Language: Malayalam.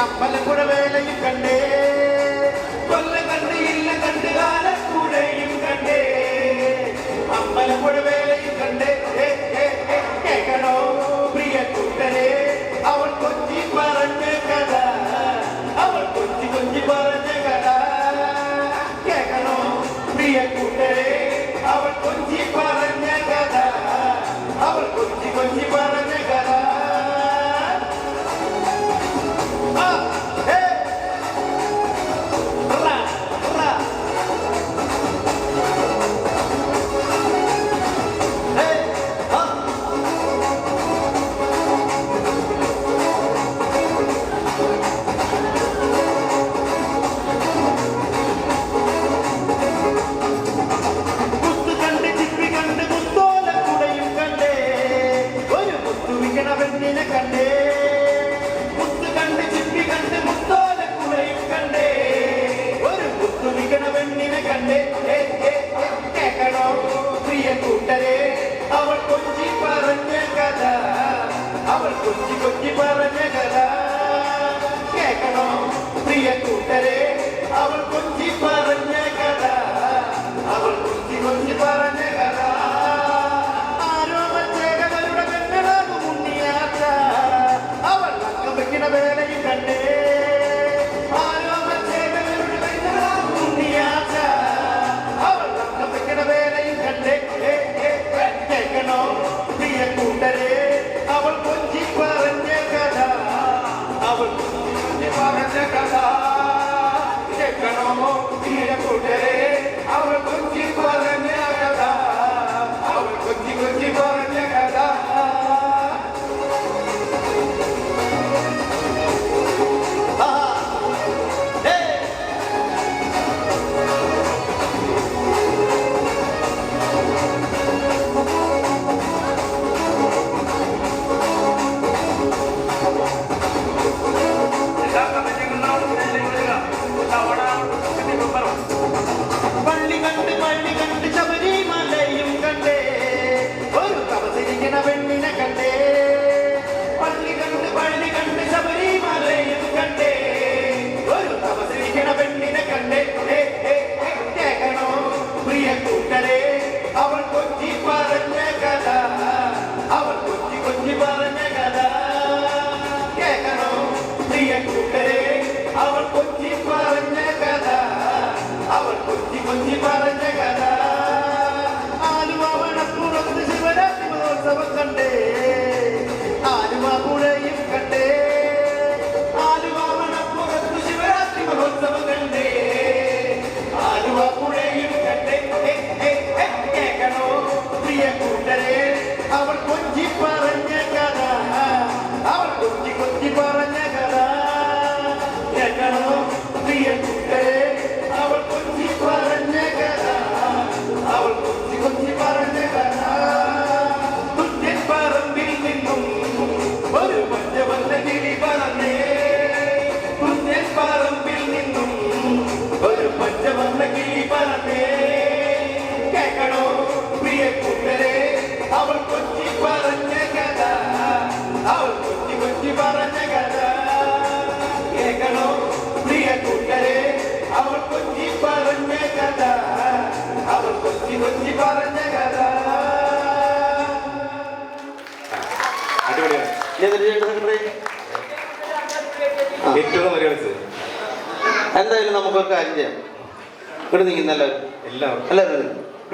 അമ്പലപ്പുഴ വേലയും കണ്ടേ, കൊല്ലം കണ്ട് ഇല്ല കണ്ട് ആലപ്പുഴയും കണ്ടേ, അമ്പലപ്പുഴ വേലയും കണ്ടേ. കേൾക്കണോ പ്രിയ കൂട്ടരെ, അവൾ കൊച്ചി പറഞ്ഞ കഥ, അവൾ കൊച്ചി കൊച്ചി പറഞ്ഞ കഥ. കേൾക്കണോ പ്രിയ കൂട്ടരെ, അവൾ കൊച്ചി പറഞ്ഞ കഥ, അവൾ കൊച്ചി കൊച്ചി പറഞ്ഞ കഥ. അവൾ കൊച്ചി പറഞ്ഞ കഥ, അവൾ കൊച്ചി കൊച്ചി പറഞ്ഞ കഥ. കേൾക്കണോ പ്രിയ കൂട്ടരെ, അവൾ കൊച്ചി പറഞ്ഞ കഥ, അവൾ കൊച്ചി കൊച്ചി പറഞ്ഞ കഥ. ആരോമച്ചേകവരുടെ പെണ്ണാകും ഉണ്ണിയാച്ച, അവൾ അക്കം വെക്കണ വേലയും കണ്ടേ. ആരോമച്ചേകവരുടെ പെണ്ണാകും ഉണ്ണിയാച്ച, അവൾ അക്കം വെക്കണ വേലയും കണ്ടേ. കേൾക്കണോ പ്രിയ കൂട്ടരെ, അവൾ കൊച്ചി പറഞ്ഞ കഥ, അവൾ കൊച്ചി പറഞ്ഞ കഥ. കേൾക്കണോ പ്രിയ കൂട്ടരെ, അവൾ കൊച്ചി പറഞ്ഞ കഥ, അവൾ കൊച്ചി കൊച്ചി പറഞ്ഞ കഥ. പള്ളി കണ്ട് ശബരിമലയും കണ്ടേ, ഒരു തപസിരിക്കണ പെണ്ണിനെ കണ്ടേ. പള്ളി കണ്ട് ശബരിമലയും കണ്ടേ, ഒരു തപസിരിക്കണ പെണ്ണിനെ കണ്ടേ. കേൾക്കണോ പ്രിയ കൂട്ടരെ, അവൾ കൊച്ചി പറഞ്ഞ കഥ, അവൾ കൊച്ചി കൊച്ചി പറഞ്ഞ കഥ. കേൾക്കണോ പ്രിയ കൂട്ടരെ, അവൾ കൊച്ചി പറഞ്ഞ കഥ, അവൾ കൊച്ചി കൊച്ചി പറഞ്ഞ കഥ. ആലുവ മണപ്പുറത്ത് ശിവരാത്രി മഹോത്സവം കണ്ടേ, ആലുവ പുഴയും കണ്ടേ. ആലുവ മണപ്പുറത്ത് ശിവരാത്രി മഹോത്സവം കണ്ടേ, ആലുവ പുഴയും കണ്ടേ. കേൾക്കണോ പ്രിയ കൂട്ടരെ, അവൾ കൊച്ചി പറഞ്ഞ കഥ, അവൾ കൊച്ചി കൊച്ചി പറഞ്ഞ കഥ. കേൾക്കണോ പ്രിയ കൂട്ടരെ, അവൾ കൊച്ചി പറഞ്ഞ കഥ, അവൾ കൊച്ചി കൊച്ചി പറഞ്ഞ കഥ. തുഞ്ചൻ പറമ്പിൽ നിന്നും ഒരു പഞ്ചവർണ്ണ കിളി പറന്നേ, തുഞ്ചൻ പറമ്പിൽ നിന്നും ഒരു പഞ്ചവർണ്ണ കിളി പറന്നേ. കേൾക്കണോ പ്രിയ കൂട്ടരെ, അവൾ കൊച്ചി പറഞ്ഞ കഥ, അവൾ കൊച്ചി കൊച്ചി പറഞ്ഞ കഥ. കേൾക്കണോ പ്രിയ കൂട്ടരെ, അവൾ കൊച്ചി പറഞ്ഞ കഥ, അവൾ കൊച്ചി കൊച്ചി പറഞ്ഞ കഥ. എന്തായാലും നമുക്കൊരു കാര്യം ചെയ്യാം. ഇവിടെ നിൽക്കുന്ന എല്ലാവരും എല്ലാവരും എല്ലാവരും